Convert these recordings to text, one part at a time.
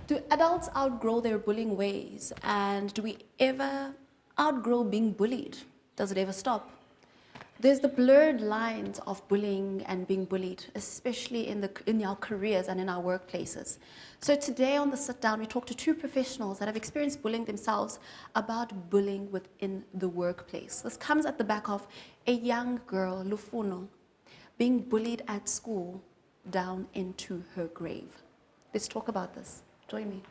Do adults outgrow their bullying ways? And do we ever outgrow being bullied? Does it ever stop? There's the blurred lines of bullying and being bullied, especially in our careers and in our workplaces. So today on the sit down, we talk to two professionals that have experienced bullying themselves about bullying within the workplace. This comes at the back of a young girl, Lufuno, being bullied at school down into her grave. Let's talk about this. Join me.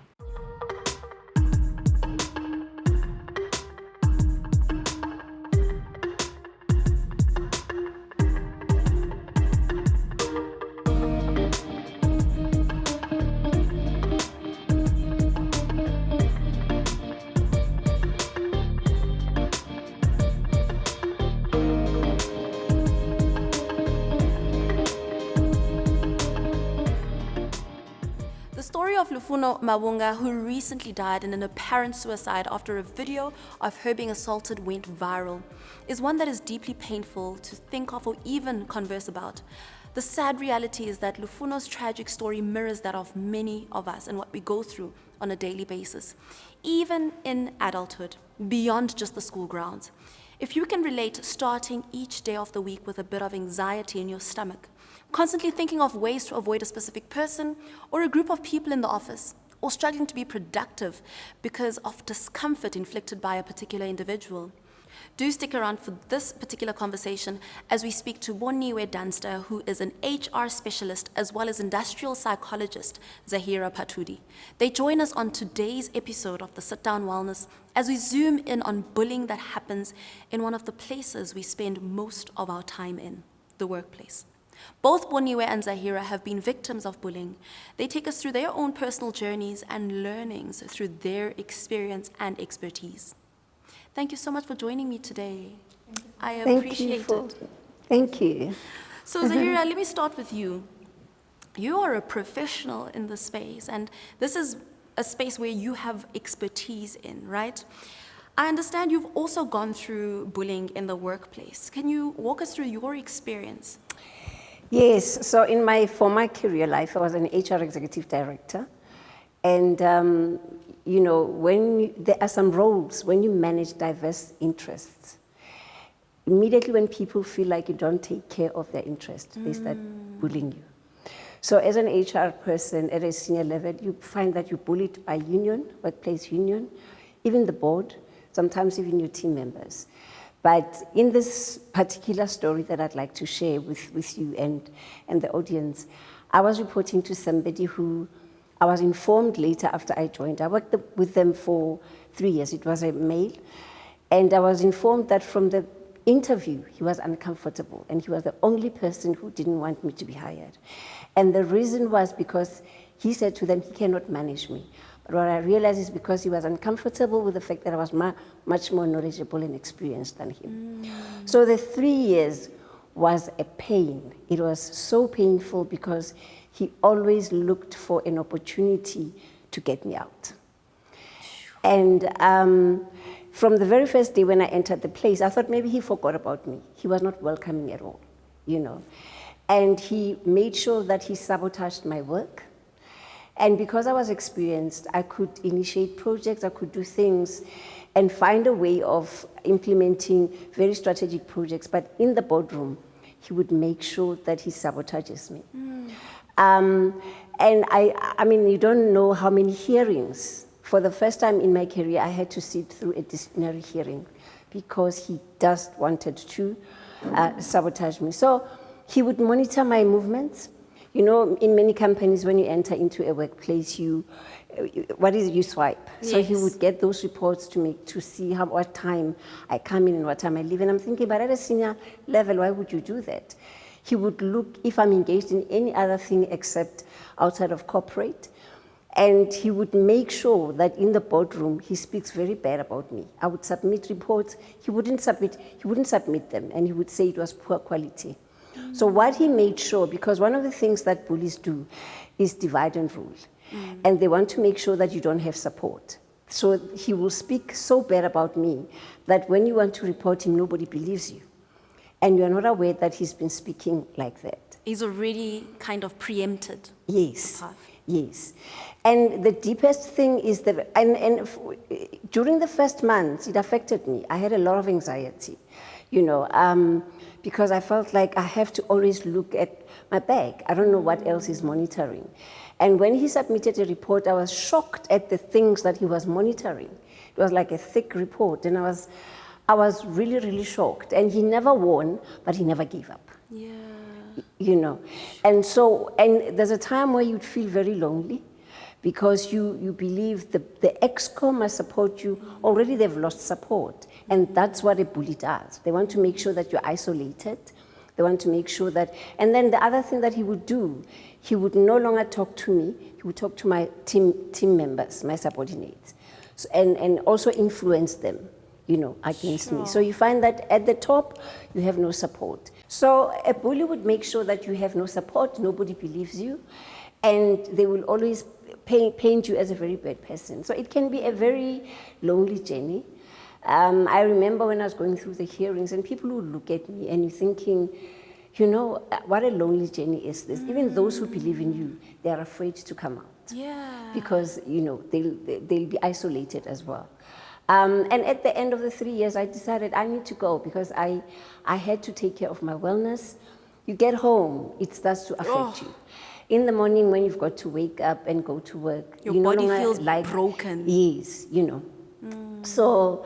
The story of Lufuno Mabunga, who recently died in an apparent suicide after a video of her being assaulted went viral, is one that is deeply painful to think of or even converse about. The sad reality is that Lufuno's tragic story mirrors that of many of us and what we go through on a daily basis, even in adulthood, beyond just the school grounds. If you can relate starting each day of the week with a bit of anxiety in your stomach, constantly thinking of ways to avoid a specific person or a group of people in the office, or struggling to be productive because of discomfort inflicted by a particular individual, do stick around for this particular conversation as we speak to Boniwe Dunster, who is an HR specialist as well as industrial psychologist, Zahirah Phatudi. They join us on today's episode of the Sit Down Wellness as we zoom in on bullying that happens in one of the places we spend most of our time in, the workplace. Both Boniwe and Zahirah have been victims of bullying. They take us through their own personal journeys and learnings through their experience and expertise. Thank you so much for joining me today. I appreciate it. Thank you. So Zahirah, let me start with you. You are a professional in the space, and this is a space where you have expertise in, right? I understand you've also gone through bullying in the workplace. Can you walk us through your experience? Yes, so in my former career life, I was an HR executive director. And, there are some roles when you manage diverse interests. Immediately when people feel like you don't take care of their interests, they start bullying you. So as an HR person at a senior level, you find that you're bullied by union, workplace union, even the board, sometimes even your team members. But in this particular story that I'd like to share with you and the audience, I was reporting to somebody who I was informed later after I joined. I worked with them for 3 years. It was a male. And I was informed that from the interview, he was uncomfortable. And he was the only person who didn't want me to be hired. And the reason was because he said to them, he cannot manage me. But what I realized is because he was uncomfortable with the fact that I was much more knowledgeable and experienced than him. So the 3 years was a pain. It was so painful because he always looked for an opportunity to get me out. And from the very first day when I entered the place, I thought maybe he forgot about me. He was not welcoming at all, And he made sure that he sabotaged my work. And because I was experienced, I could initiate projects, I could do things and find a way of implementing very strategic projects. But in the boardroom, he would make sure that he sabotages me. And I mean, you don't know how many hearings. For the first time in my career, I had to sit through a disciplinary hearing because he just wanted to sabotage me. So he would monitor my movements. In many companies, when you enter into a workplace, you swipe. Yes. So he would get those reports to see what time I come in and what time I leave. And I'm thinking, but at a senior level, why would you do that? He would look if I'm engaged in any other thing except outside of corporate. And he would make sure that in the boardroom, he speaks very bad about me. I would submit reports. He wouldn't submit them. And he would say it was poor quality. So what he made sure, because one of the things that bullies do is divide and rule. And they want to make sure that you don't have support. So he will speak so bad about me that when you want to report him, nobody believes you. And you're not aware that he's been speaking like that. He's already kind of preempted. Yes. Yes. And the deepest thing is that, during the first months, it affected me. I had a lot of anxiety, because I felt like I have to always look at my bag. I don't know what else is monitoring. And when he submitted a report, I was shocked at the things that he was monitoring. It was like a thick report, and I was really, really shocked. And he never won, but he never gave up. Yeah. And there's a time where you'd feel very lonely, because you believe the exco must support you. Already they've lost support. And that's what a bully does. They want to make sure that you're isolated. They want to make sure that, and then the other thing that he would do, he would no longer talk to me, he would talk to my team members, my subordinates, and also influence them, against me. So you find that at the top, you have no support. So a bully would make sure that you have no support, nobody believes you, and they will always paint you as a very bad person. So it can be a very lonely journey. I remember when I was going through the hearings, and people would look at me, and you're thinking, what a lonely journey is this? Even those who believe in you, they are afraid to come out. Yeah. Because, they'll be isolated as well. And at the end of the 3 years, I decided I need to go, because I had to take care of my wellness. You get home, it starts to affect you. In the morning, when you've got to wake up and go to work, your body feels broken. Yes, So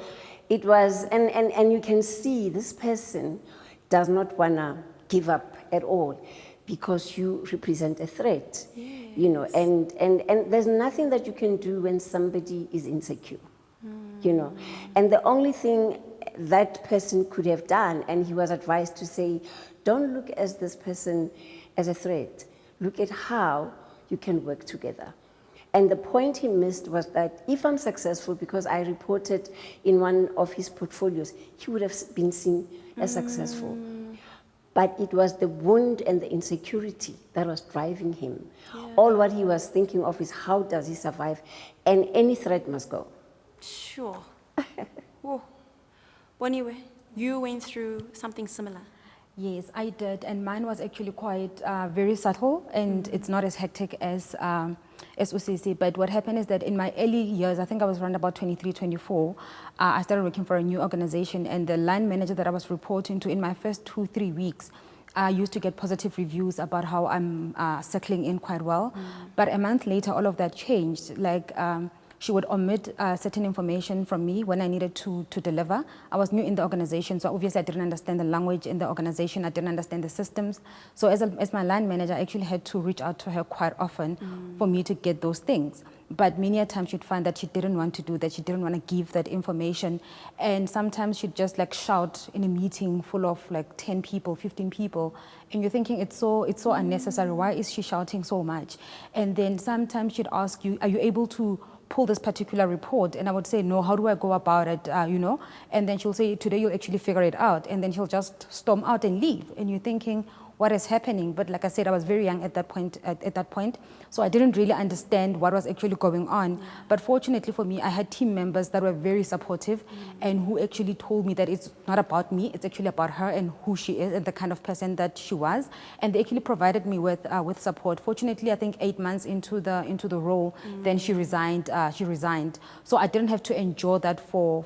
it was, and you can see this person does not want to give up at all, because you represent a threat. Yes. And there's nothing that you can do when somebody is insecure. And the only thing that person could have done, and he was advised to say, don't look at this person as a threat. Look at how you can work together. And the point he missed was that if I'm successful, because I reported in one of his portfolios, he would have been seen as successful. But it was the wound and the insecurity that was driving him. Yeah. All what he was thinking of is, how does he survive? And any threat must go. Sure. Whoa. Boniwe, you went through something similar. Yes, I did, and mine was actually quite very subtle, and it's not as hectic as UCC. But what happened is that in my early years, I think I was around about 23, 24, I started working for a new organization, and the line manager that I was reporting to in my first 2-3 weeks, I used to get positive reviews about how I'm settling in quite well. But a month later, all of that changed. She would omit certain information from me when I needed to deliver. I was new in the organization, so obviously I didn't understand the language in the organization. I didn't understand the systems. So as my line manager, I actually had to reach out to her quite often for me to get those things. But many a times she'd find that she didn't want to do that. She didn't want to give that information. And sometimes she'd just shout in a meeting full of 10 people, 15 people. And you're thinking, it's so unnecessary. Why is she shouting so much? And then sometimes she'd ask you, are you able to pull this particular report? And I would say, no, how do I go about it, And then she'll say, today you'll actually figure it out. And then she'll just storm out and leave. And you're thinking, what is happening? But like I said, I was very young at that point, so I didn't really understand what was actually going on. But fortunately for me, I had team members that were very supportive and who actually told me that it's not about me, it's actually about her and who she is and the kind of person that she was. And they actually provided me with support. Fortunately, I think 8 months into the role, then she resigned. So I didn't have to endure that for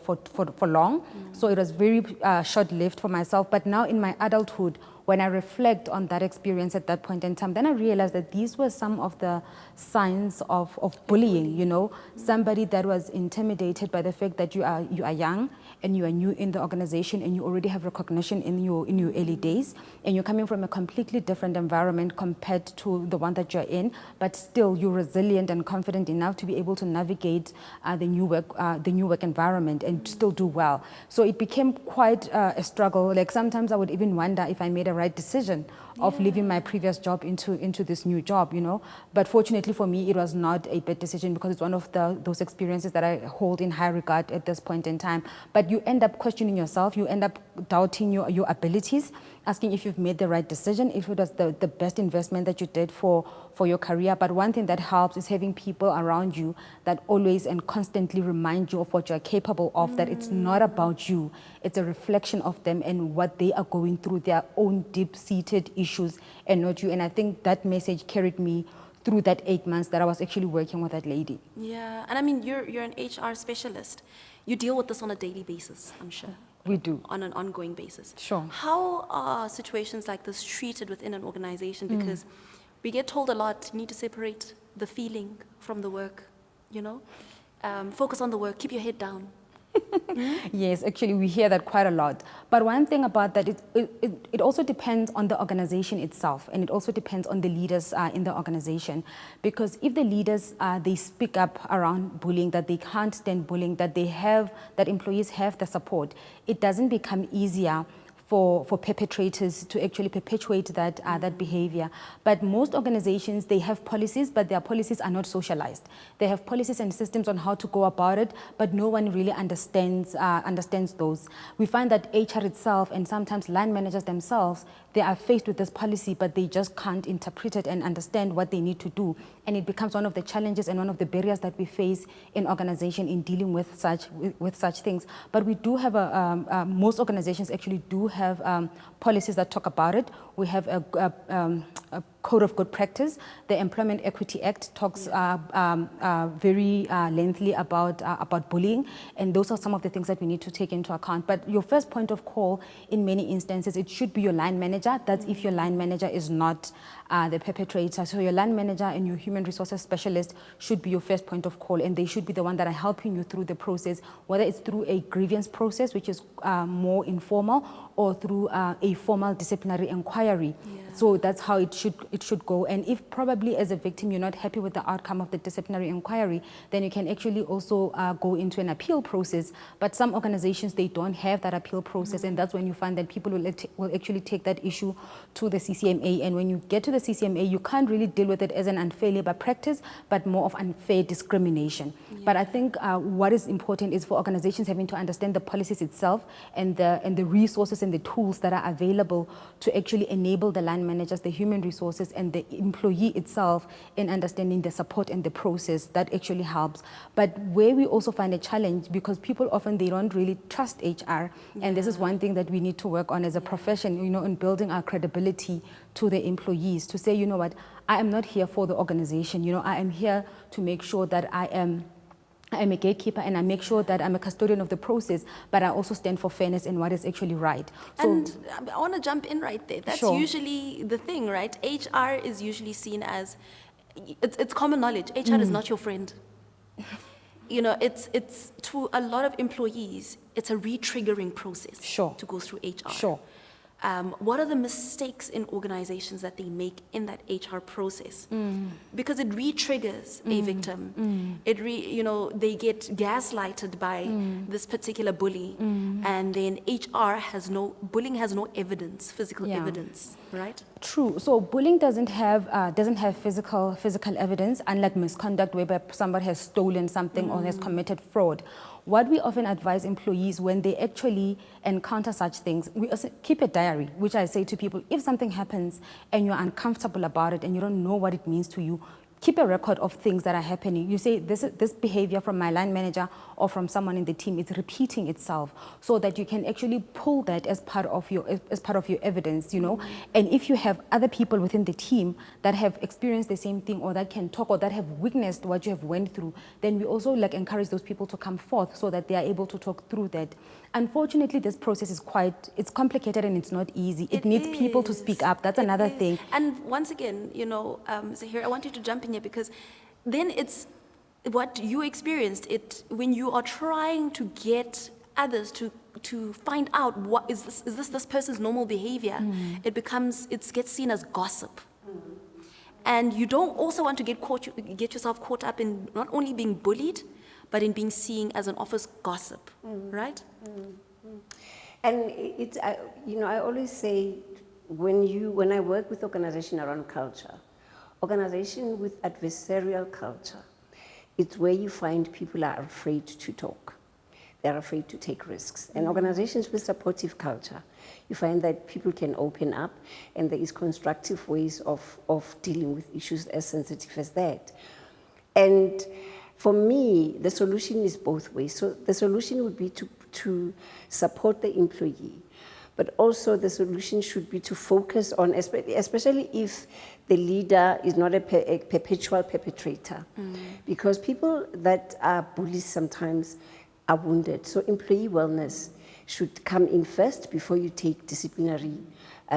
long. So it was very short-lived for myself. But now in my adulthood, when I reflect on that experience at that point in time, then I realized that these were some of the signs of bullying, somebody that was intimidated by the fact that you are young and you are new in the organization and you already have recognition in your early days, and you're coming from a completely different environment compared to the one that you're in, but still you're resilient and confident enough to be able to navigate the new work environment and still do well. So it became quite a struggle. Sometimes I would even wonder if I made a right decision of leaving my previous job into this new job, But fortunately for me, it was not a bad decision because it's one of those experiences that I hold in high regard at this point in time. But you end up questioning yourself, you end up doubting your abilities, asking if you've made the right decision, if it was the best investment that you did for your career. But one thing that helps is having people around you that always and constantly remind you of what you're capable of, that it's not about you, it's a reflection of them and what they are going through, their own deep-seated issues and not you. And I think that message carried me through that 8 months that I was actually working with that lady. Yeah, and I mean, you're an HR specialist. You deal with this on a daily basis, I'm sure. We do. On an ongoing basis. Sure. How are situations like this treated within an organization? Because we get told a lot, you need to separate the feeling from the work, you know? Focus on the work, keep your head down. Yes, actually, we hear that quite a lot. But one thing about that, it also depends on the organization itself, and it also depends on the leaders in the organization. Because if the leaders, they speak up around bullying, that they can't stand bullying, that employees have the support, it doesn't become easier for perpetrators to actually perpetuate that behavior. But most organizations, they have policies, but their policies are not socialized. They have policies and systems on how to go about it, but no one really understands those. We find that HR itself and sometimes line managers themselves, they are faced with this policy, but they just can't interpret it and understand what they need to do. And it becomes one of the challenges and one of the barriers that we face in organization in dealing with such things. But we do have most organizations actually do have policies that talk about it. We have a code of good practice. The Employment Equity Act talks very lengthily about bullying, and those are some of the things that we need to take into account. But your first point of call, in many instances, it should be your line manager. That's if your line manager is not the perpetrator. So your line manager and your human resources specialist should be your first point of call, and they should be the one that are helping you through the process, whether it's through a grievance process, which is more informal, or through a formal disciplinary inquiry. Yeah. So that's how it should go. And if probably as a victim you're not happy with the outcome of the disciplinary inquiry, then you can actually also go into an appeal process. But some organizations, they don't have that appeal process, and that's when you find that people will actually take that issue to the CCMA. And when you get to the CCMA, you can't really deal with it as an unfair labor practice, but more of unfair discrimination. Yeah. But I think what is important is for organizations having to understand the policies itself and the resources and the tools that are available to actually enable the line managers, the human resources, and the employee itself in understanding the support and the process. That actually helps. But where we also find a challenge, because people often, they don't really trust HR, and this is one thing that we need to work on as a profession, in building our credibility to the employees, to say, you know what, I am not here for the organization, I am here to make sure that I am a gatekeeper, and I make sure that I'm a custodian of the process, but I also stand for fairness and what is actually right. So, and I want to jump in right there. That's sure. usually the thing, right? HR is usually seen as, it's common knowledge, HR is not your friend. It's to a lot of employees, it's a re-triggering process. Sure. To go through HR. Sure. What are the mistakes in organizations that they make in that HR process? Because it re-triggers a victim. They get gaslighted by this particular bully, and then bullying has no evidence, physical evidence, right? True. So bullying doesn't have physical evidence, unlike misconduct, whereby somebody has stolen something or has committed fraud. What we often advise employees when they actually encounter such things, we also keep a diary, which I say to people, if something happens and you're uncomfortable about it and you don't know what it means to you, keep a record of things that are happening. You say, this behavior from my line manager or from someone in the team is repeating itself, so that you can actually pull that as part of your evidence, And if you have other people within the team that have experienced the same thing, or that can talk, or that have witnessed what you have went through, then we also encourage those people to come forth so that they are able to talk through that. Unfortunately, this process is it's complicated and it's not easy. It needs people to speak up. That's another thing. And once again, Zahirah, I want you to jump in here, because then it's what you experienced, when you are trying to get others to find out what is this person's normal behavior, it gets seen as gossip. And you don't also want to get yourself caught up in not only being bullied, but in being seen as an office gossip, right? And I always say, when I work with organization around culture, organization with adversarial culture, it's where you find people are afraid to talk. They're afraid to take risks. And organizations with supportive culture, you find that people can open up, and there is constructive ways of dealing with issues as sensitive as that. And for me, the solution is both ways. So the solution would be to support the employee, but also the solution should be to focus on, especially if the leader is not a perpetual perpetrator, because people that are bullies sometimes are wounded. So employee wellness should come in first before you take disciplinary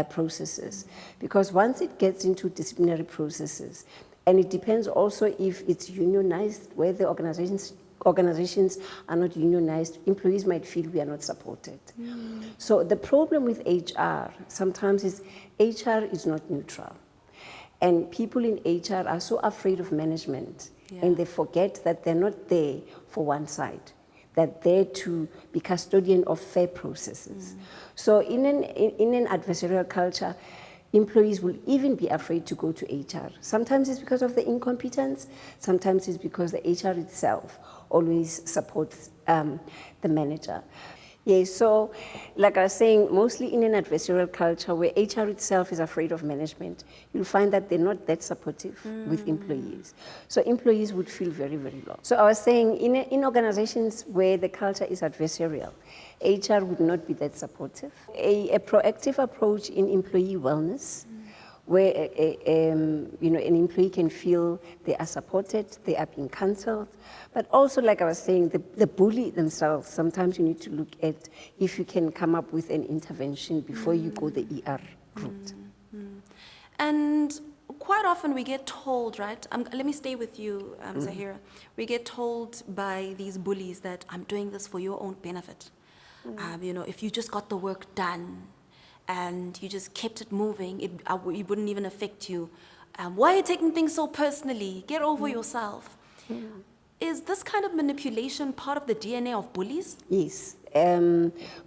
processes, because once it gets into disciplinary processes, and it depends also if it's unionized, where the organizations are not unionized, employees might feel we are not supported. So the problem with HR sometimes is HR is not neutral. And people in HR are so afraid of management, and they forget that they're not there for one side. They're there to be custodian of fair processes. So in an adversarial culture, employees will even be afraid to go to HR. Sometimes it's because of the incompetence, sometimes it's because the HR itself always supports the manager. Yeah, so like I was saying, mostly in an adversarial culture where HR itself is afraid of management, you'll find that they're not that supportive with employees. So employees would feel very, very low. So I was saying, in organizations where the culture is adversarial, HR would not be that supportive. A proactive approach in employee wellness, where an employee can feel they are supported, they are being counseled. But also, like I was saying, the bully themselves, sometimes you need to look at if you can come up with an intervention before you go the ER route. And quite often we get told, right, let me stay with you, Zahirah. We get told by these bullies that I'm doing this for your own benefit. If you just got the work done, and you just kept it moving, it wouldn't even affect you. Why are you taking things so personally? Get over yourself. Is this kind of manipulation part of the DNA of bullies? Yes.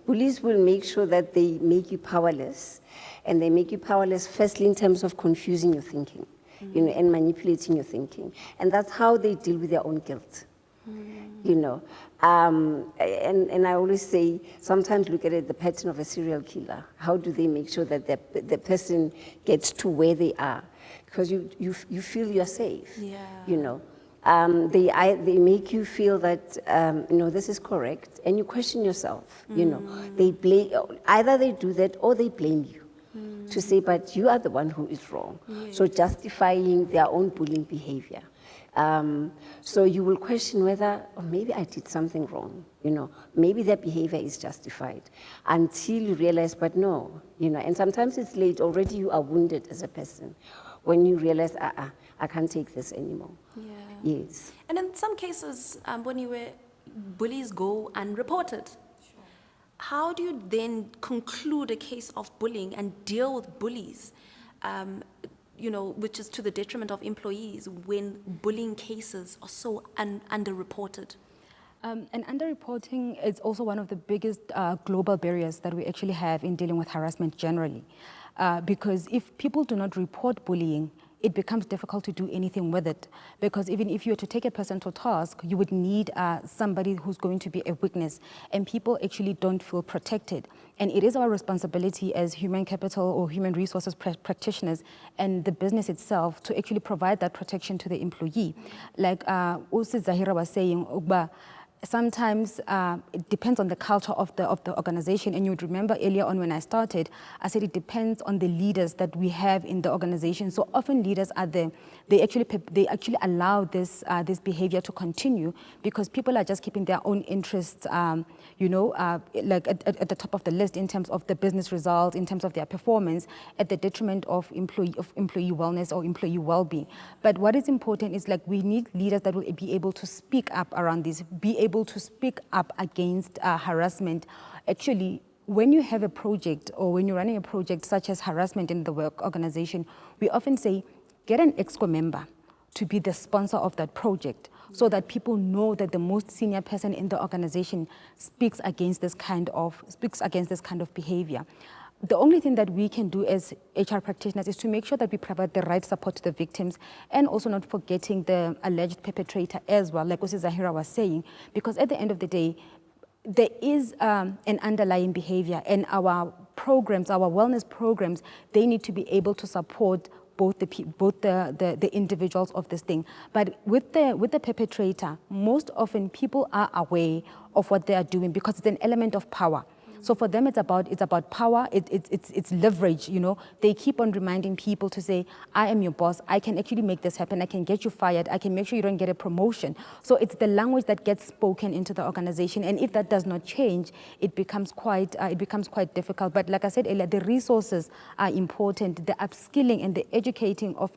Bullies will make sure that they make you powerless, and they make you powerless firstly in terms of confusing your thinking, and manipulating your thinking. And that's how they deal with their own guilt. And I always say, sometimes look at it, the pattern of a serial killer. How do they make sure that the person gets to where they are? Because you feel you're safe. They make you feel that this is correct, and you question yourself. They blame, either they do that or they blame you to say, but you are the one who is wrong. So justifying their own bullying behavior. So you will question whether, or maybe I did something wrong, maybe their behavior is justified, until you realize, but no, and sometimes it's late, already you are wounded as a person, when you realize, I can't take this anymore. Yes. And in some cases, Boniwe, bullies go unreported. How do you then conclude a case of bullying and deal with bullies? Which is to the detriment of employees when bullying cases are so underreported? And underreporting is also one of the biggest global barriers that we actually have in dealing with harassment generally. Because if people do not report bullying, it becomes difficult to do anything with it. Because even if you were to take a person to task, you would need somebody who's going to be a witness, and people actually don't feel protected. And it is our responsibility as human capital or human resources practitioners and the business itself to actually provide that protection to the employee. Like also Zahirah was saying, sometimes it depends on the culture of the organization. And you would remember earlier on when I started, I said it depends on the leaders that we have in the organization. So often leaders are there. They actually allow this behavior to continue because people are just keeping their own interests, like at the top of the list in terms of the business results, in terms of their performance, at the detriment of employee wellness or employee well-being. But what is important is like we need leaders that will be able to speak up around this, be able to speak up against harassment. Actually, when you have a project or when you're running a project such as harassment in the work organization, we often say, get an EXCO member to be the sponsor of that project so that people know that the most senior person in the organization speaks against this kind of behavior. The only thing that we can do as HR practitioners is to make sure that we provide the right support to the victims and also not forgetting the alleged perpetrator as well, like Usi Zahirah was saying, because at the end of the day, there is an underlying behavior, and our programs, our wellness programs, they need to be able to support both the individuals of this thing. But with the perpetrator, most often people are aware of what they are doing because it's an element of power. So for them, it's about power, it's leverage, you know. They keep on reminding people to say, I am your boss, I can actually make this happen, I can get you fired, I can make sure you don't get a promotion. So it's the language that gets spoken into the organization, and if that does not change, it becomes quite difficult. But like I said earlier, the resources are important, the upskilling and the educating of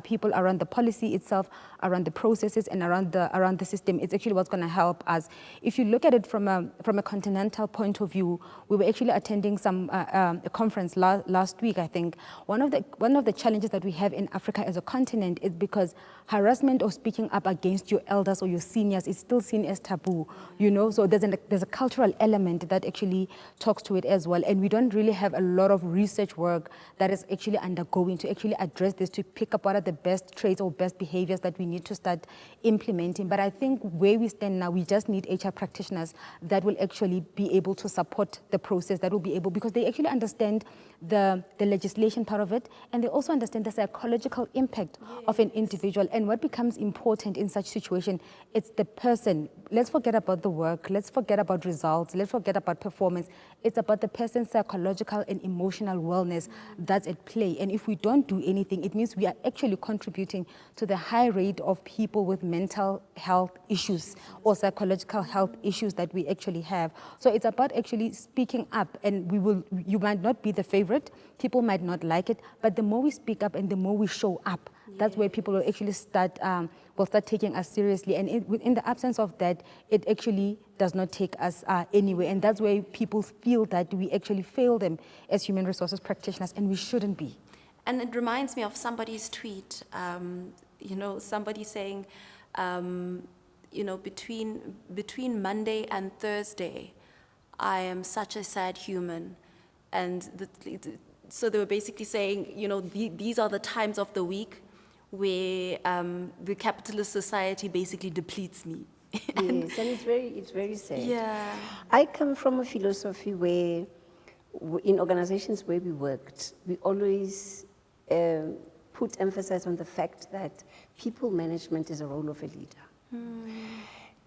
people around the policy itself, around the processes, and around the system. It's actually what's going to help us. If you look at it from a continental point of view, we were actually attending a conference last week. I think one of the challenges that we have in Africa as a continent is because harassment or speaking up against your elders or your seniors is still seen as taboo. You know, so there's a cultural element that actually talks to it as well, and we don't really have a lot of research work that is actually undergoing to actually address this, to pick up what are the best traits or best behaviors that we need to start implementing. But I think where we stand now, we just need HR practitioners that will actually be able to support the process, that will be able, because they actually understand the legislation part of it, and they also understand the psychological impact of an individual. And what becomes important in such situation, it's the person. Let's forget about the work, let's forget about results, let's forget about performance. It's about the person's psychological and emotional wellness that's at play. And if we don't do anything, it means we are actually contributing to the high rate of people with mental health issues or psychological health issues that we actually have. So it's about actually speaking up, and you might not be the favorite, people might not like it, but the more we speak up and the more we show up, that's where people will actually start taking us seriously. And in the absence of that, it actually does not take us anywhere. And that's where people feel that we actually fail them as human resources practitioners, and we shouldn't be. And it reminds me of somebody's tweet, somebody saying, between Monday and Thursday, I am such a sad human. And so they were basically saying, these are the times of the week where the capitalist society basically depletes me. And it's very sad. Yeah. I come from a philosophy where, in organizations where we worked, we always put emphasis on the fact that people management is a role of a leader.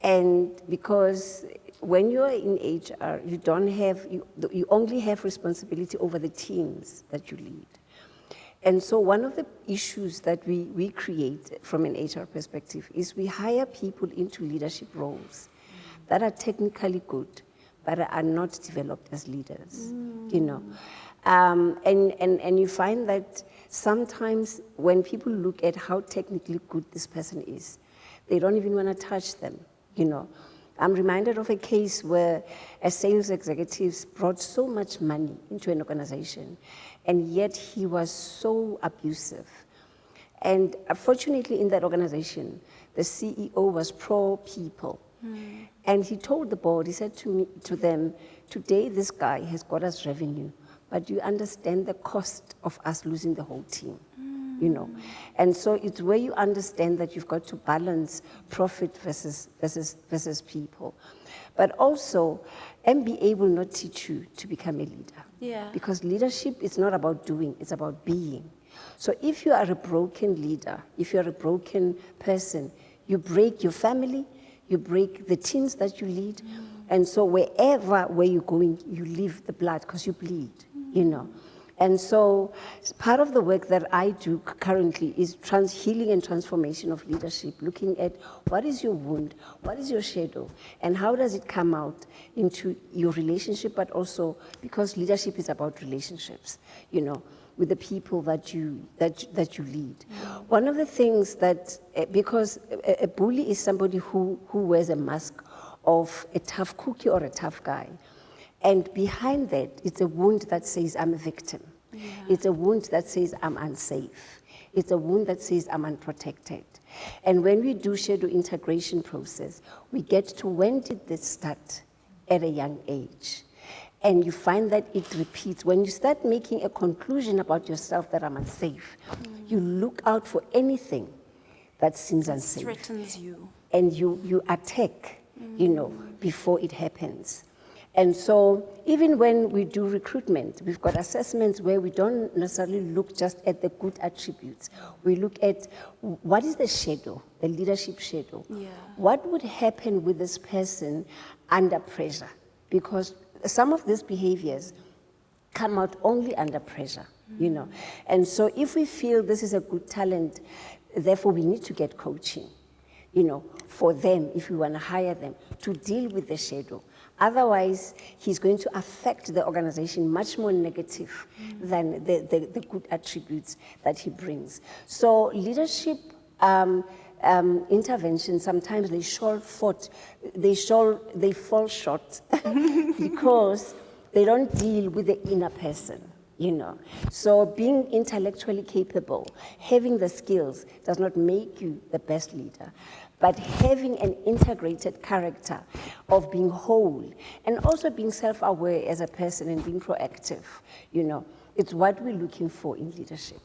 And because when you're in HR, you only have responsibility over the teams that you lead. And so one of the issues that we create from an HR perspective is we hire people into leadership roles that are technically good, but are not developed as leaders, And you find that sometimes when people look at how technically good this person is, they don't even want to touch them, I'm reminded of a case where a sales executive brought so much money into an organization, and yet he was so abusive. And unfortunately in that organization, the CEO was pro-people. And he told the board, he said to them, today this guy has got us revenue, but do you understand the cost of us losing the whole team? And so it's where you understand that you've got to balance profit versus people. But also, MBA will not teach you to become a leader. Yeah. Because leadership is not about doing, it's about being. So if you are a broken leader, if you're a broken person, you break your family, you break the teams that you lead, and so where you're going, you leave the blood because you bleed, And so part of the work that I do currently is healing and transformation of leadership, looking at what is your wound, what is your shadow, and how does it come out into your relationship, but also because leadership is about relationships, with the people that you lead. One of the things that, because a bully is somebody who wears a mask of a tough cookie or a tough guy. And behind that, it's a wound that says, I'm a victim. Yeah. It's a wound that says, I'm unsafe. It's a wound that says, I'm unprotected. And when we do shadow integration process, we get to when did this start at a young age? And you find that it repeats. When you start making a conclusion about yourself that I'm unsafe, you look out for anything that seems unsafe. Threatens you. And you attack, before it happens. And so even when we do recruitment, we've got assessments where we don't necessarily look just at the good attributes. We look at what is the shadow, the leadership shadow. Yeah. What would happen with this person under pressure? Because some of these behaviors come out only under pressure, you know. And so if we feel this is a good talent, therefore we need to get coaching, you know, for them, if we want to hire them, to deal with the shadow. Otherwise, he's going to affect the organization much more negative than the good attributes that he brings. So leadership interventions, sometimes they fall short because they don't deal with the inner person, you know. So being intellectually capable, having the skills does not make you the best leader, but having an integrated character of being whole and also being self-aware as a person and being proactive, you know, it's what we're looking for in leadership.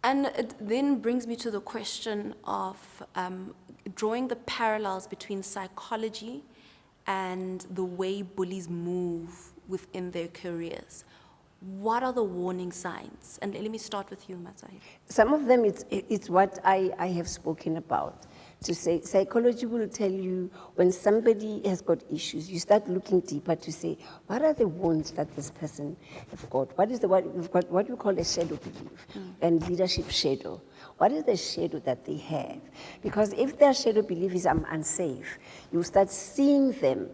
And it then brings me to the question of drawing the parallels between psychology and the way bullies move within their careers. What are the warning signs? And let me start with you, Zahirah. Some of them, it's what I have spoken about. To say, psychology will tell you when somebody has got issues, you start looking deeper to say, what are the wounds that this person has got? What is what we call a shadow belief and leadership shadow? What is the shadow that they have? Because if their shadow belief is I'm unsafe, you start seeing them.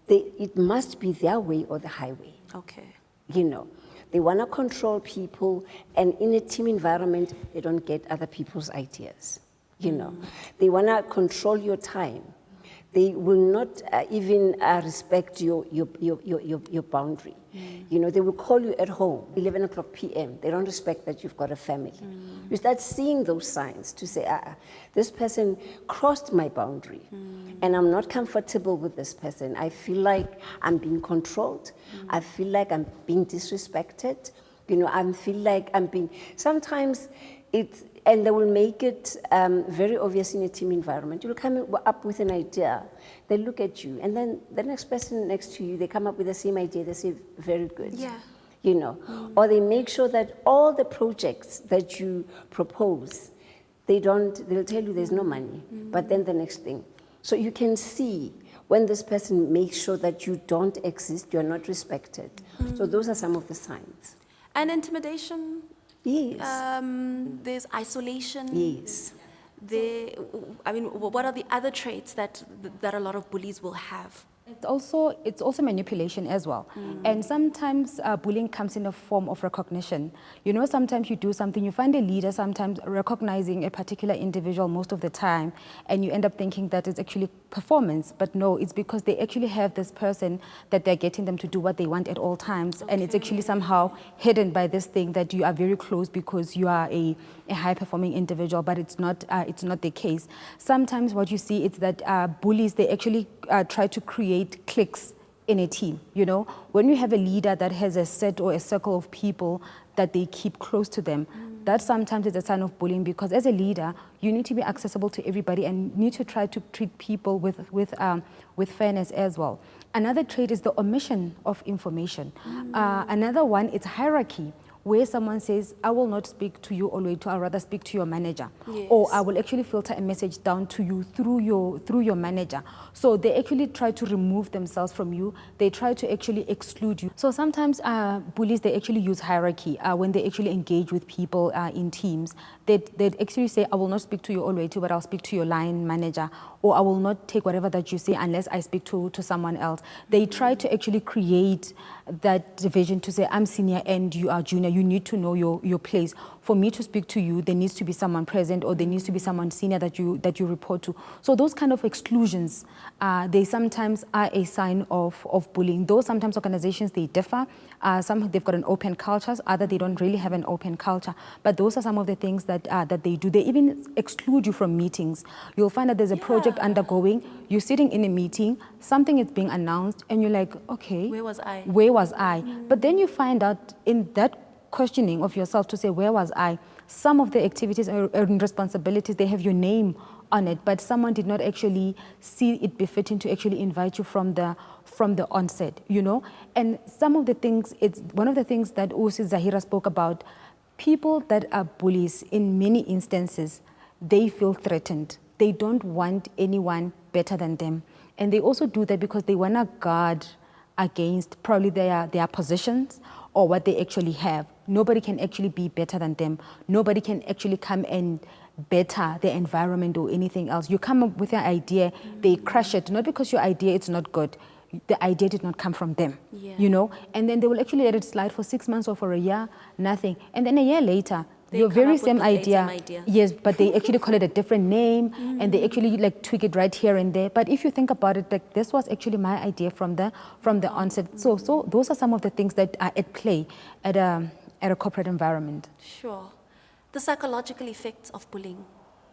It must be their way or the highway. Okay. You know, they want to control people, and in a team environment, they don't get other people's ideas. You know, they want to control your time. They will not even respect your boundary. You know, they will call you at home, 11 o'clock p.m. They don't respect that you've got a family. You start seeing those signs to say, this person crossed my boundary, and I'm not comfortable with this person. I feel like I'm being controlled. I feel like I'm being disrespected. You know, I feel like I'm being, sometimes it's, and they will make it very obvious in a team environment. You'll come up with an idea, they look at you, and then the next person next to you, they come up with the same idea, they say, very good. Yeah. You know, or they make sure that all the projects that you propose, they'll tell you there's no money, but then the next thing. So you can see when this person makes sure that you don't exist, you're not respected. So those are some of the signs. And intimidation? Yes. There's isolation. Yes. What are the other traits that a lot of bullies will have? It's also manipulation as well. And sometimes bullying comes in a form of recognition. You know, sometimes you do something, you find a leader sometimes recognizing a particular individual most of the time, and you end up thinking that it's actually performance. But no, it's because they actually have this person that they're getting them to do what they want at all times. Okay. And it's actually somehow hidden by this thing that you are very close because you are a high-performing individual, but it's not the case. Sometimes what you see is that bullies, they actually try to create cliques in a team. You know, when you have a leader that has a set or a circle of people that they keep close to them, that sometimes is a sign of bullying, because as a leader, you need to be accessible to everybody and need to try to treat people with fairness as well. Another trait is the omission of information. Another one is hierarchy, where someone says, I will not speak to you always, I'll rather speak to your manager. Yes. Or I will actually filter a message down to you through your manager. So they actually try to remove themselves from you. They try to actually exclude you. So sometimes bullies, they actually use hierarchy when they actually engage with people in teams. They'd actually say, I will not speak to you always, but I'll speak to your line manager. Or I will not take whatever that you say unless I speak to someone else. They try to actually create that division to say, I'm senior and you are junior. You need to know your place. For me to speak to you, there needs to be someone present, or there needs to be someone senior that you report to. So those kind of exclusions, they sometimes are a sign of bullying. Though sometimes organizations, they differ. Some they've got an open culture, others they don't really have an open culture. But those are some of the things that they do. They even exclude you from meetings. You'll find that there's a project undergoing. You're sitting in a meeting, something is being announced, and you're like, okay, where was I? But then you find out in that questioning of yourself to say, where was I? Some of the activities and responsibilities, they have your name on it, but someone did not actually see it befitting to actually invite you from the onset, you know? And some of the things, it's one of the things that also Zahirah spoke about, people that are bullies, in many instances, they feel threatened. They don't want anyone better than them. And they also do that because they want to guard against probably their positions or what they actually have. Nobody can actually be better than them. Nobody can actually come and better the environment or anything else. You come up with an idea, they crush it, not because your idea is not good. The idea did not come from them, you know, and then they will actually let it slide for 6 months or for a year, nothing. And then a year later, your very same idea, yes, but they actually call it a different name and they actually like tweak it right here and there. But if you think about it, like this was actually my idea from the onset. So those are some of the things that are at play at a corporate environment. Sure. The psychological effects of bullying.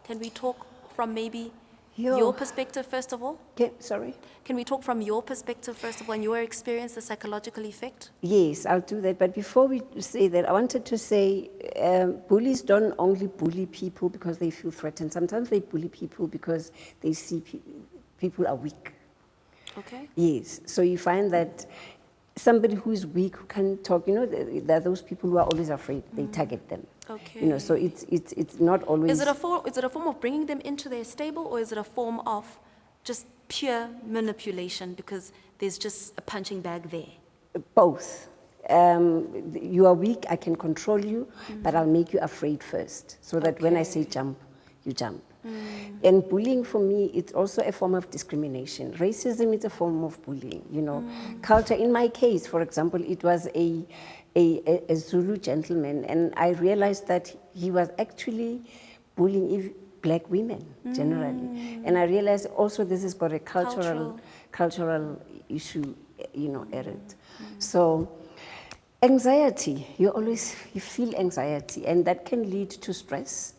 Can we talk from maybe your perspective first of all? Sorry? Can we talk from your perspective first of all, and your experience, the psychological effect? Yes, I'll do that. But before we say that, I wanted to say bullies don't only bully people because they feel threatened. Sometimes they bully people because they see people are weak. Okay. Yes. So you find that somebody who is weak, who can talk, you know, there are those people who are always afraid. They target them. Okay. You know, so it's not always. Is it a form of bringing them into their stable, or is it a form of just pure manipulation because there's just a punching bag there? Both. You are weak, I can control you, but I'll make you afraid first, so that when I say jump, you jump. And bullying for me, it's also a form of discrimination. Racism is a form of bullying, you know. Culture, in my case, for example, it was a Zulu gentleman, and I realized that he was actually bullying black women generally. And I realized also this has got a cultural issue, you know, at it. So anxiety, you feel anxiety, and that can lead to stress,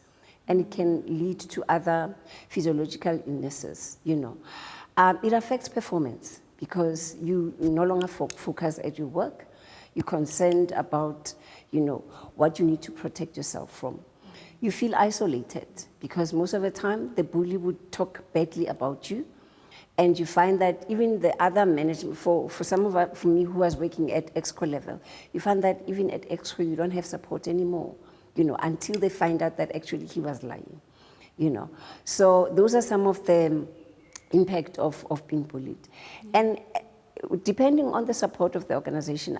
and it can lead to other physiological illnesses, you know. It affects performance because you no longer focus at your work. You're concerned about, you know, what you need to protect yourself from. You feel isolated because most of the time the bully would talk badly about you, and you find that even the other management, for me who was working at EXCO level, you find that even at EXCO you don't have support anymore, you know, until they find out that actually he was lying, you know. So those are some of the impact of being bullied. And depending on the support of the organization,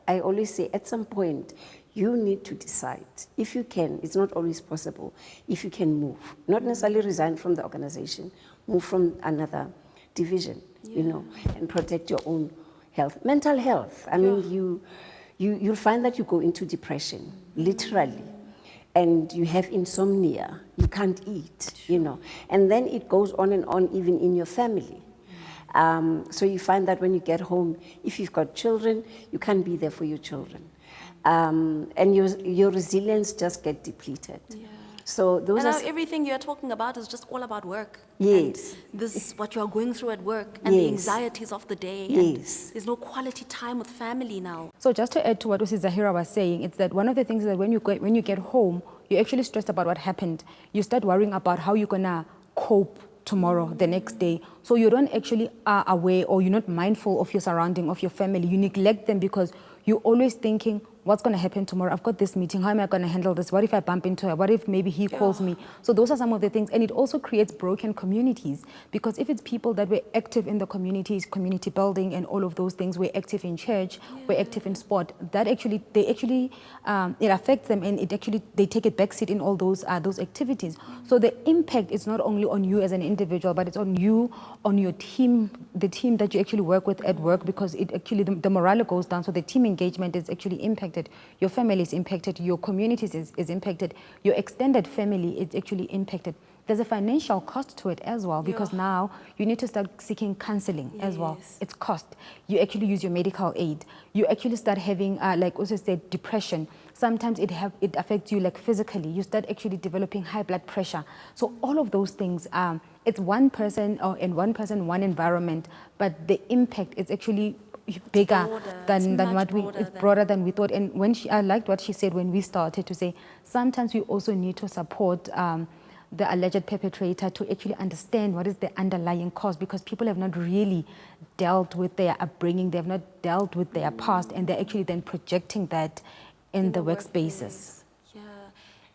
I always say at some point, you need to decide. If you can, it's not always possible, if you can move, not necessarily resign from the organization, move from another division, you know, and protect your own health. Mental health, I mean, you'll find that you go into depression, literally, and you have insomnia, you can't eat, you know, and then it goes on and on even in your family. So you find that when you get home, if you've got children, you can't be there for your children. And your resilience just get depleted. Yeah. So those and now everything you're talking about is just all about work. Yes. And this is what you are going through at work, and the anxieties of the day. Yes. And there's no quality time with family now. So just to add to what Zahirah was saying, it's that one of the things is that when you get home, you're actually stressed about what happened. You start worrying about how you're gonna cope tomorrow, the next day. So you don't actually are aware, or you're not mindful of your surrounding, of your family. You neglect them because you're always thinking, what's going to happen tomorrow? I've got this meeting. How am I going to handle this? What if I bump into her? What if maybe he calls me? So those are some of the things. And it also creates broken communities, because if it's people that were active in the communities, community building and all of those things, we're active in church, we're active in sport, that actually, it affects them, and they take a backseat in all those activities. So the impact is not only on you as an individual, but it's on you, on your team, the team that you actually work with at work, because it actually, the morale goes down. So the team engagement is actually impacted. Your family is impacted, your communities is impacted, your extended family is actually impacted. There's a financial cost to it as well, because now you need to start seeking counseling as well. It's cost. You actually use your medical aid. You actually start having, like also said, depression. Sometimes it affects you like physically. You start actually developing high blood pressure. So all of those things, it's one person, one environment, but the impact is actually bigger than it's broader than we thought. And when I liked what she said when we started, to say sometimes we also need to support the alleged perpetrator to actually understand what is the underlying cause, because people have not really dealt with their upbringing, they have not dealt with their past, and they're actually then projecting that in the workspaces. Yeah.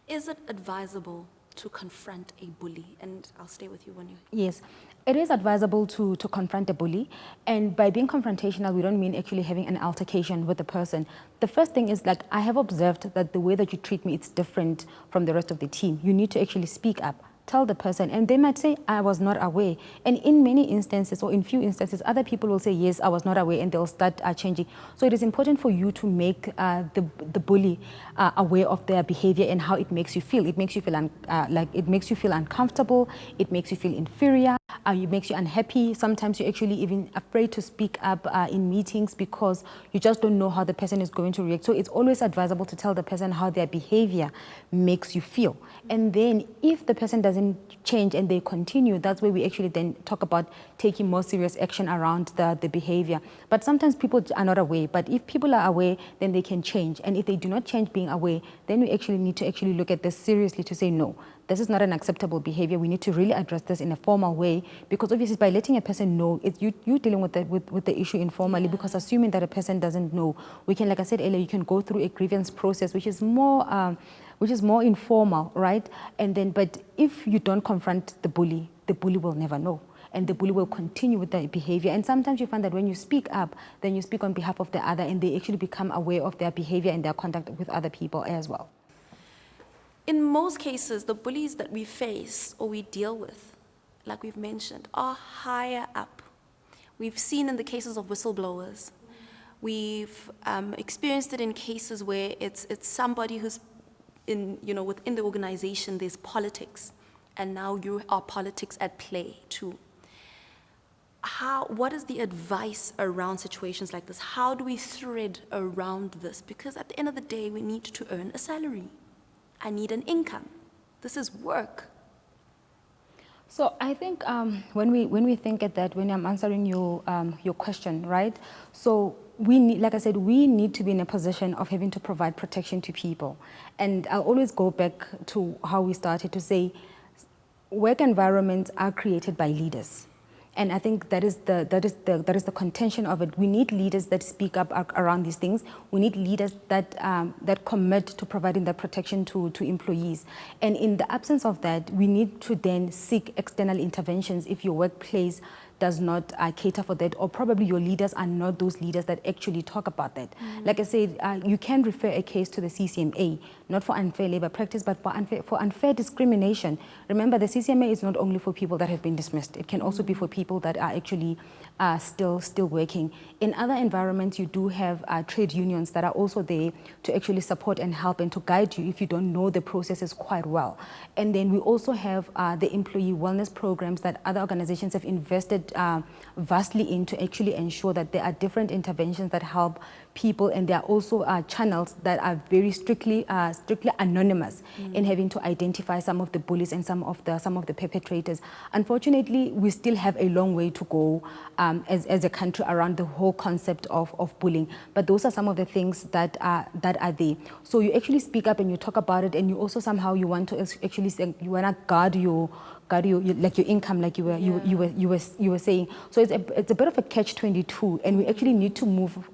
Is it advisable to confront a bully? And I'll stay with you when you... Yes, it is advisable to confront a bully. And by being confrontational, we don't mean actually having an altercation with the person. The first thing is, like, I have observed that the way that you treat me, it's different from the rest of the team. You need to actually speak up. Tell the person, and they might say, I was not aware. And in many instances, or in few instances, other people will say, yes, I was not aware, and they'll start changing. So it is important for you to make the bully aware of their behavior and how it makes you feel. It makes you feel it makes you feel uncomfortable. It makes you feel inferior. It makes you unhappy. Sometimes you're actually even afraid to speak up in meetings because you just don't know how the person is going to react. So it's always advisable to tell the person how their behavior makes you feel. And then if the person doesn't change and they continue, that's where we actually then talk about taking more serious action around the behavior. But sometimes people are not aware. But if people are aware, then they can change. And if they do not change being aware, then we actually need to actually look at this seriously to say, no, this is not an acceptable behavior. We need to really address this in a formal way, because obviously by letting a person know, it's you dealing with the issue informally, because assuming that a person doesn't know, we can, like I said earlier, you can go through a grievance process, which is more informal, right? And then, but if you don't confront the bully will never know. And the bully will continue with that behavior. And sometimes you find that when you speak up, then you speak on behalf of the other, and they actually become aware of their behavior and their conduct with other people as well. In most cases, the bullies that we face or we deal with, like we've mentioned, are higher up. We've seen in the cases of whistleblowers. We've experienced it in cases where it's somebody who's within the organization, there's politics, and now you are politics at play too. What is the advice around situations like this? How do we thread around this? Because at the end of the day, we need to earn a salary. I need an income. This is work. So I think when we think at that, when I'm answering your question, right? So we need, like I said, we need to be in a position of having to provide protection to people. And I'll always go back to how we started to say, work environments are created by leaders. And I think that is the contention of it. We need leaders that speak up around these things. We need leaders that commit to providing that protection to employees. And in the absence of that, we need to then seek external interventions if your workplace does not cater for that, or probably your leaders are not those leaders that actually talk about that. Like I said, you can refer a case to the CCMA, not for unfair labor practice, but for unfair discrimination. Remember, the CCMA is not only for people that have been dismissed. It can also be for people that are actually still working. In other environments, you do have trade unions that are also there to actually support and help and to guide you if you don't know the processes quite well. And then we also have the employee wellness programs that other organizations have invested vastly in to actually ensure that there are different interventions that help people, and there are also channels that are very strictly anonymous in having to identify some of the bullies and some of the perpetrators. Unfortunately, we still have a long way to go as a country around the whole concept of bullying. But those are some of the things that are there. So you actually speak up and you talk about it, and you also somehow you want to actually say, you want to guard your income, like you were saying. So it's a bit of a catch-22, and we actually need to move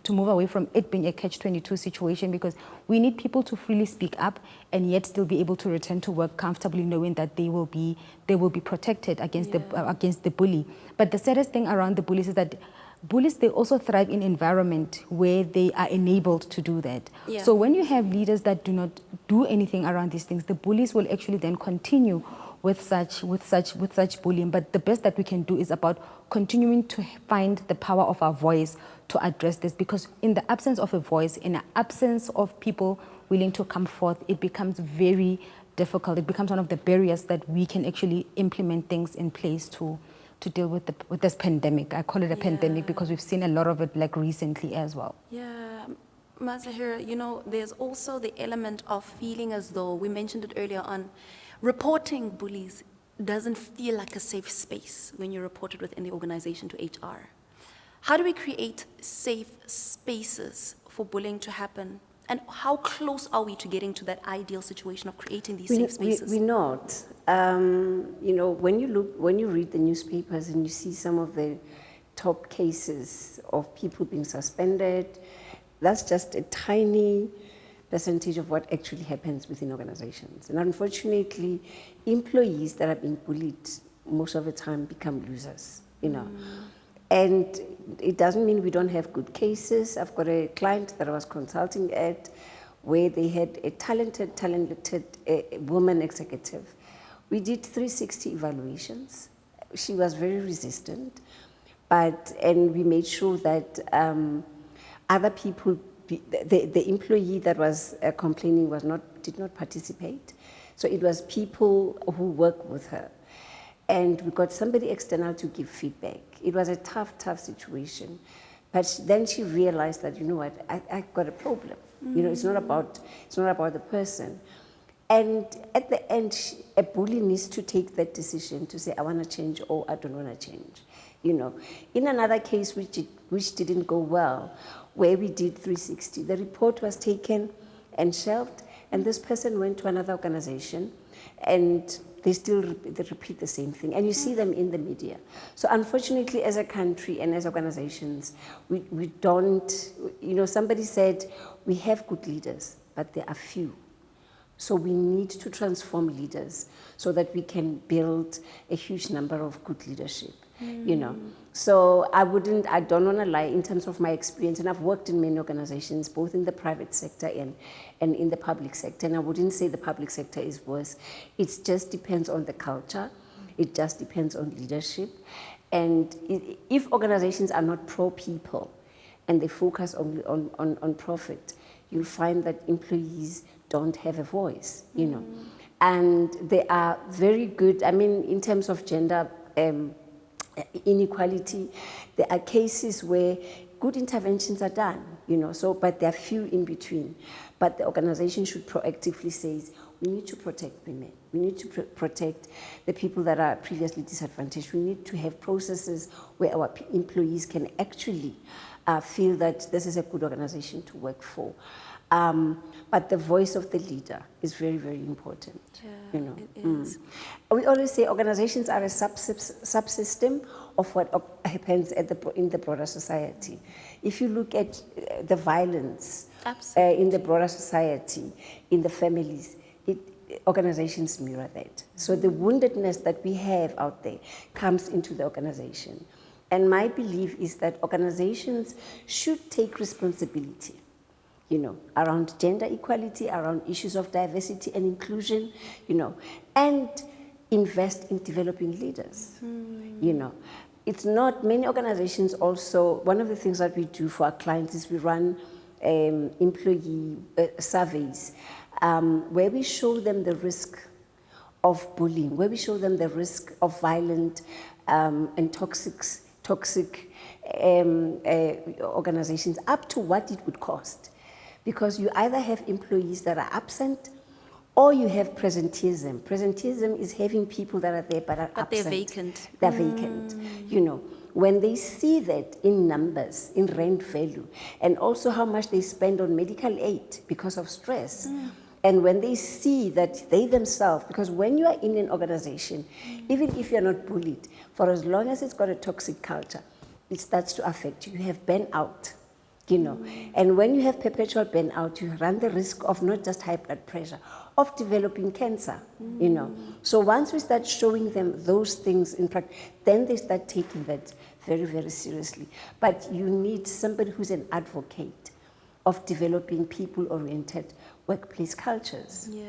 away from it being a catch-22 situation, because we need people to freely speak up and yet still be able to return to work comfortably, knowing that they will be protected against the bully. But the saddest thing around the bullies is that bullies, they also thrive in environment where they are enabled to do that. Yeah. So when you have leaders that do not do anything around these things, the bullies will actually then continue with such bullying. But the best that we can do is about continuing to find the power of our voice to address this, because in the absence of a voice, in the absence of people willing to come forth, it becomes very difficult. It becomes one of the barriers that we can actually implement things in place to deal with this pandemic. I call it a pandemic because we've seen a lot of it like recently as well. Yeah. Zahirah, there's also the element of feeling as though, we mentioned it earlier on, reporting bullies doesn't feel like a safe space when you're reported within the organization to HR. How do we create safe spaces for bullying to happen? And how close are we to getting to that ideal situation of creating these safe spaces? We're not. When you read the newspapers and you see some of the top cases of people being suspended, that's just a tiny percentage of what actually happens within organizations. And unfortunately, employees that are being bullied most of the time become losers, you know. And it doesn't mean we don't have good cases. I've got a client that I was consulting at where they had a talented woman executive. We did 360 evaluations. She was very resistant, and we made sure that other people, the employee that was complaining did not participate. So it was people who work with her. And we got somebody external to give feedback. It was a tough situation. But then she realized that, you know what, I got a problem. You know, it's not about the person. And at the end, a bully needs to take that decision to say, I want to change or I don't want to change. You know, in another case which didn't go well, where we did 360, the report was taken and shelved, and this person went to another organization, and they repeat the same thing, and you see them in the media. So unfortunately, as a country and as organizations, we don't, you know, somebody said, we have good leaders, but there are few. So we need to transform leaders so that we can build a huge number of good leadership, you know. So I don't want to lie in terms of my experience, and I've worked in many organizations, both in the private sector and in the public sector, and I wouldn't say the public sector is worse. It just depends on the culture. It just depends on leadership. And if organizations are not pro-people and they focus only on profit, you'll find that employees don't have a voice, you know. And they are very good, I mean, in terms of gender inequality, there are cases where good interventions are done, you know, but there are few in between. But the organization should proactively say, we need to protect women. We need to protect the people that are previously disadvantaged. We need to have processes where our employees can actually feel that this is a good organization to work for. But the voice of the leader is very, very important. Yeah, you know. it is. We always say organizations are a subsystem of what happens in the broader society. If you look at the violence in the broader society, in the families, organizations mirror that. So the woundedness that we have out there comes into the organization. And my belief is that organizations should take responsibility, you know, around gender equality, around issues of diversity and inclusion, you know, and invest in developing leaders, you know. It's not, many organizations also, one of the things that we do for our clients is we run employee surveys where we show them the risk of bullying, where we show them the risk of violent and toxic organizations, up to what it would cost. Because you either have employees that are absent or you have presenteeism. Presenteeism is having people that are there but are absent. They're vacant. They're vacant, you know. When they see that in numbers, in rent value, and also how much they spend on medical aid because of stress, and when they see that they themselves, because when you are in an organization, even if you're not bullied, for as long as it's got a toxic culture, it starts to affect you. You have burnout, you know. And when you have perpetual burnout, you run the risk of not just high blood pressure, of developing cancer, you know. So once we start showing them those things in practice, then they start taking that very, very seriously. But you need somebody who's an advocate of developing people-oriented workplace cultures. Yeah,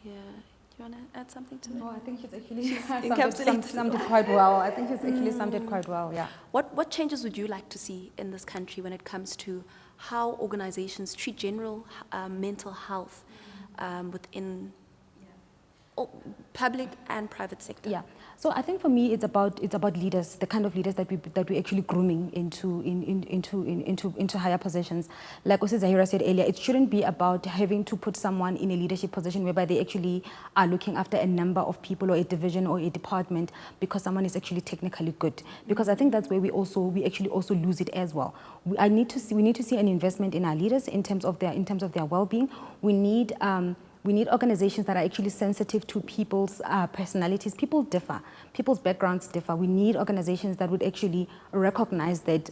yeah. Do you want to add something to that? No, I think she's actually encapsulated. summed it quite well. I think she's actually summed it quite well, yeah. What changes would you like to see in this country when it comes to how organizations treat general mental health within public and private sector? Yeah. So I think for me, it's about leaders, the kind of leaders that we actually grooming into higher positions. Like also Zahirah said earlier, it shouldn't be about having to put someone in a leadership position whereby they actually are looking after a number of people or a division or a department because someone is actually technically good. Because I think that's where we actually also lose it as well. We need to see an investment in our leaders in terms of their well-being. We need organizations that are actually sensitive to people's personalities. People differ. People's backgrounds differ. We need organizations that would actually recognize that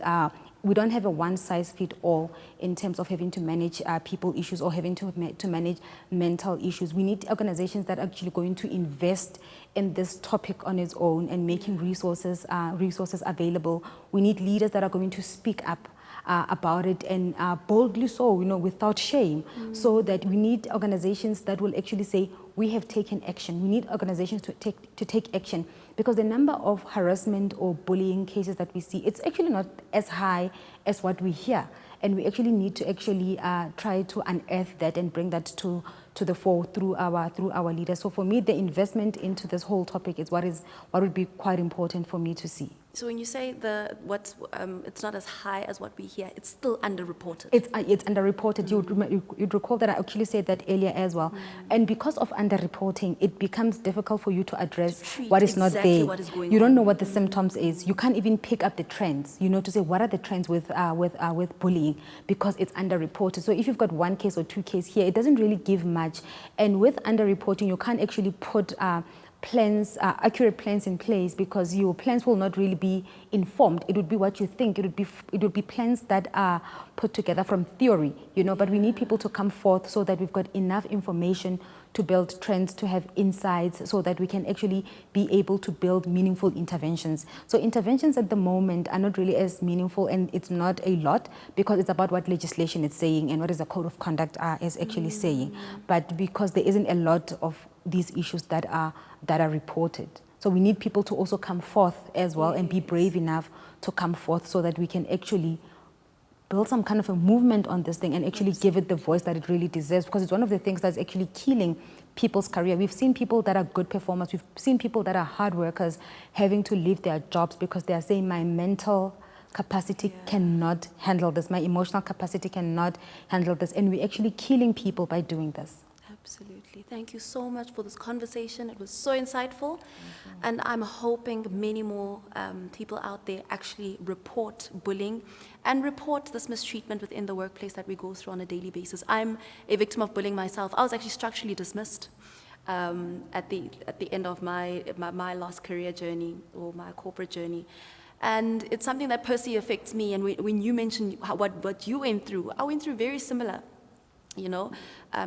we don't have a one-size-fits-all in terms of having to manage people issues or having to manage mental issues. We need organizations that are actually going to invest in this topic on its own and making resources available. We need leaders that are going to speak up about it, and boldly so, without shame, so that we need organizations that will actually say, we have taken action. We need organizations to take action, because the number of harassment or bullying cases that we see, it's actually not as high as what we hear. And we actually need to actually try to unearth that and bring that to the fore through our leaders. So for me, the investment into this whole topic is what would be quite important for me to see. So when you say it's not as high as what we hear, it's still underreported. It's underreported. You'd recall that I actually said that earlier as well. And because of underreporting, it becomes difficult for you to address what is not there. What is going you don't on. know what the symptoms is. You can't even pick up the trends, to say what are the trends with bullying, because it's underreported. So if you've got one case or two cases here, it doesn't really give much. And with underreporting, you can't actually put accurate plans in place, because your plans will not really be informed. It would be what you think. It would be plans that are put together from theory, but we need people to come forth so that we've got enough information to build trends, to have insights, so that we can actually be able to build meaningful interventions. So interventions at the moment are not really as meaningful, and it's not a lot, because it's about what legislation is saying and what is the code of conduct is actually saying. But because there isn't a lot of these issues that are reported. So we need people to also come forth as well, and be brave enough to come forth, so that we can actually build some kind of a movement on this thing and actually give it the voice that it really deserves, because it's one of the things that's actually killing people's career. We've seen people that are good performers, we've seen people that are hard workers having to leave their jobs because they are saying, my mental capacity cannot handle this, my emotional capacity cannot handle this, and we're actually killing people by doing this. Absolutely. Thank you so much for this conversation. It was so insightful. And I'm hoping many more people out there actually report bullying and report this mistreatment within the workplace that we go through on a daily basis. I'm a victim of bullying myself. I was actually structurally dismissed at the end of my last career journey, or my corporate journey. And it's something that personally affects me. And when you mentioned what you went through, I went through very similar.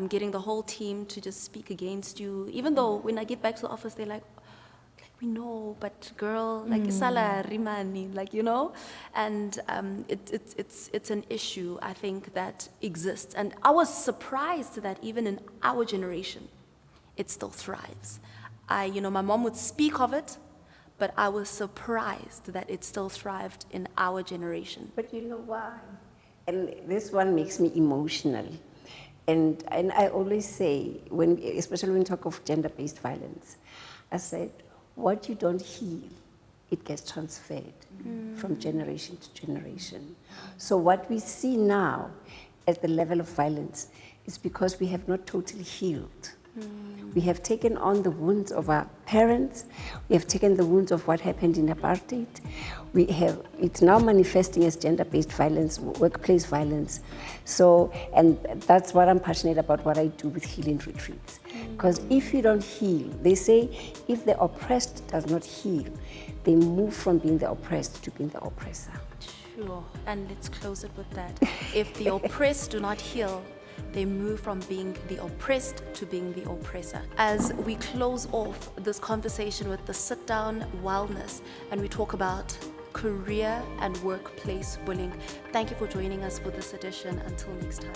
Getting the whole team to just speak against you, even though when I get back to the office, they're like, we know, but girl, like, isala rimani, and it's an issue, I think, that exists. And I was surprised that even in our generation, it still thrives. My mom would speak of it, but I was surprised that it still thrived in our generation. But you know why? And this one makes me emotional. And I always say, especially when we talk of gender-based violence, I said, what you don't heal, it gets transferred from generation to generation. So what we see now at the level of violence is because we have not totally healed. We have taken on the wounds of our parents. We have taken the wounds of what happened in apartheid. It's now manifesting as gender-based violence, workplace violence. So, and that's what I'm passionate about, what I do with healing retreats. Because if you don't heal, they say, if the oppressed does not heal, they move from being the oppressed to being the oppressor. Sure, and let's close it with that. If the oppressed do not heal, they move from being the oppressed to being the oppressor. As we close off this conversation with the sit-down wellness, and we talk about career and workplace bullying, thank you for joining us for this edition. Until next time.